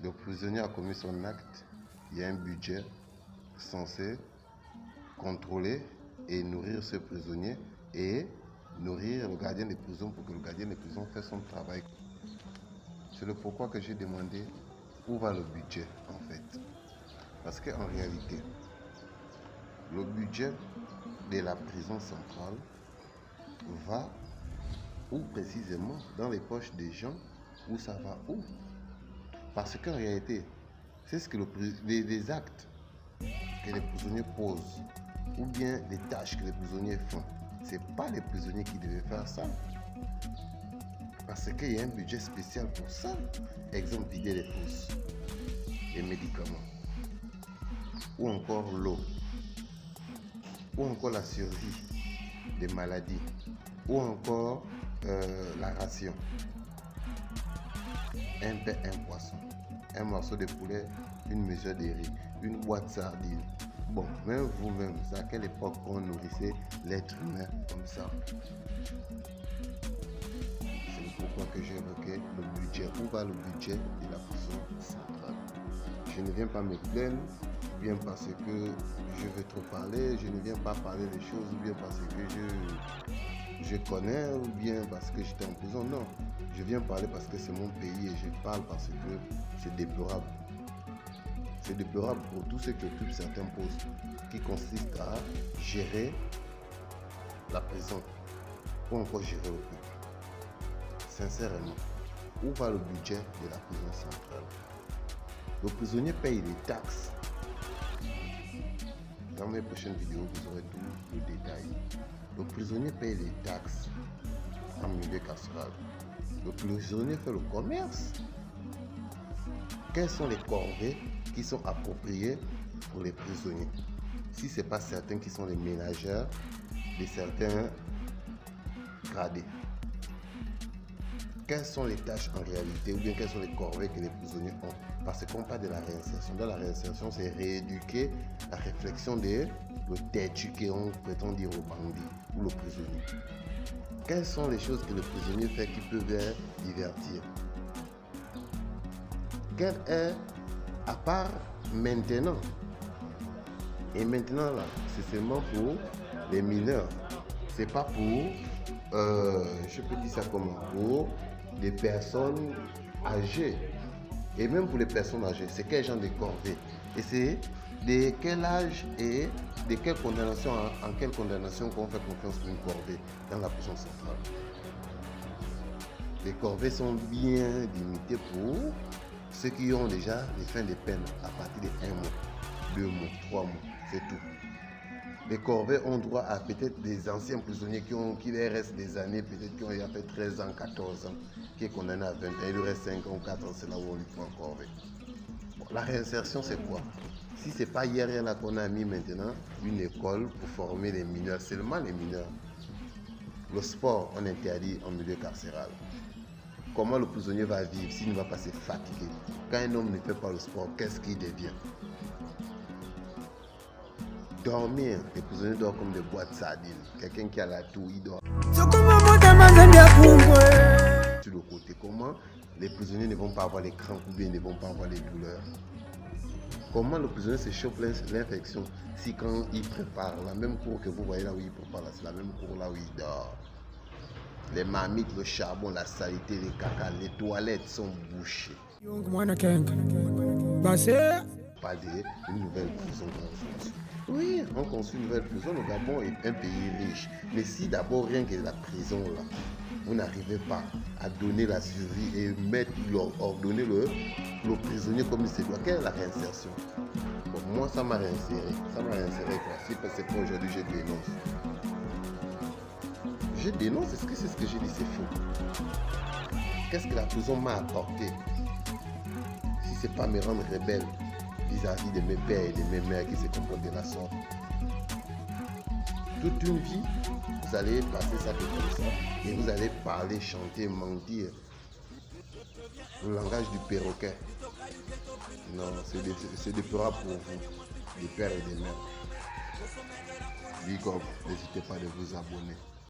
Le prisonnier a commis son acte, il y a un budget censé contrôler et nourrir ce prisonnier et nourrir le gardien de prison pour que le gardien de prison fasse son travail. C'est le pourquoi que j'ai demandé où va le budget en fait. Parce qu'en réalité, le budget de la prison centrale va où précisément dans les poches des gens, où ça va où? Parce qu'en réalité, c'est ce que les actes que les prisonniers posent ou bien les tâches que les prisonniers font. Ce n'est pas les prisonniers qui devaient faire ça. Parce qu'il y a un budget spécial pour ça. Exemple, vider les fosses, les médicaments, ou encore l'eau, ou encore la survie des maladies, ou encore la ration. Un pain, un poisson, un morceau de poulet, une mesure de riz, une boîte de sardines. Bon, même vous-même, c'est à quelle époque on nourrissait l'être humain comme ça? C'est pourquoi que j'ai évoqué le budget. Où va le budget de la prison centrale? Je ne viens pas me plaindre, ou bien parce que je veux trop parler, je ne viens pas parler des choses, ou bien parce que je connais, ou bien parce que j'étais en prison. Non, je viens parler parce que c'est mon pays et je parle parce que c'est déplorable. C'est déplorable pour tous ceux qui occupent certains postes, qui consistent à gérer la prison ou encore gérer le peuple. Sincèrement, où va le budget de la prison centrale? Le prisonnier paye les taxes. Dans mes prochaines vidéos, vous aurez tout le détail. Le prisonnier paye les taxes en milieu carcéral. Le prisonnier fait le commerce. Quelles sont les corvées qui sont appropriées pour les prisonniers? Si ce n'est pas certains qui sont les ménageurs de certains gradés. Quelles sont les tâches en réalité ou bien quelles sont les corvées que les prisonniers ont? Parce qu'on parle de la réinsertion. Dans la réinsertion, c'est rééduquer la réflexion de le têtu qu'on prétend dire au bandit ou le prisonnier. Quelles sont les choses que le prisonnier fait qui peuvent les divertir? Quelle est, à part maintenant, et maintenant là, c'est seulement pour les mineurs, c'est pas pour, je peux dire ça comment, pour des personnes âgées, et même pour les personnes âgées, c'est quel genre de corvée, et c'est de quel âge et de quelle condamnation, en quelle condamnation qu'on fait confiance pour une corvée dans la prison centrale. Les corvées sont bien limitées pour ceux qui ont déjà les fins de peine à partir de 1 mois, 2 mois, 3 mois, c'est tout. Les corvées ont droit à peut-être des anciens prisonniers qui leur restent des années, peut-être qui ont déjà fait 13 ans, 14 ans, qui est condamné à 20 ans, il lui reste 5 ans, 4 ans, c'est là où on lui prend en corvée. Bon, la réinsertion, c'est quoi? Si ce n'est pas hier là qu'on a mis maintenant une école pour former les mineurs, seulement les mineurs. Le sport, on interdit en milieu carcéral. Comment le prisonnier va vivre s'il ne va pas se fatiguer? Quand un homme ne fait pas le sport, qu'est-ce qu'il devient? Dormir, les prisonniers dorment comme des boîtes de sardines. Quelqu'un qui a la toux, il dort sur le côté. Comment les prisonniers ne vont pas avoir les crampes ou bien ne vont pas avoir les douleurs? Comment le prisonnier se chope l'infection si quand il prépare la même cour que vous voyez là où il prépare, c'est la même cour là où il dort? Les marmites, le charbon, la saleté, les caca, les toilettes sont bouchées. Pas d'une nouvelle prison qu'on construit. Oui, on construit une nouvelle prison. Le Gabon est un pays riche. Mais si d'abord rien que la prison là, vous n'arrivez pas à donner la survie et ordonner le prisonnier comme il se doit, quelle est la réinsertion? Bon, moi, ça m'a réinséré. Ça m'a réinséré quoi? Si parce que aujourd'hui je dénonce. Je dénonce, est-ce que c'est ce que j'ai dit, c'est faux? Qu'est-ce que la prison m'a apporté? Si c'est pas me rendre rebelle vis-à-vis de mes pères et de mes mères qui se comportent de la sorte. Toute une vie, vous allez passer ça comme ça et vous allez parler, chanter, mentir. Le langage du perroquet. Non, c'est déplorable pour vous, des pères et des mères. Big up, n'hésitez pas de vous abonner.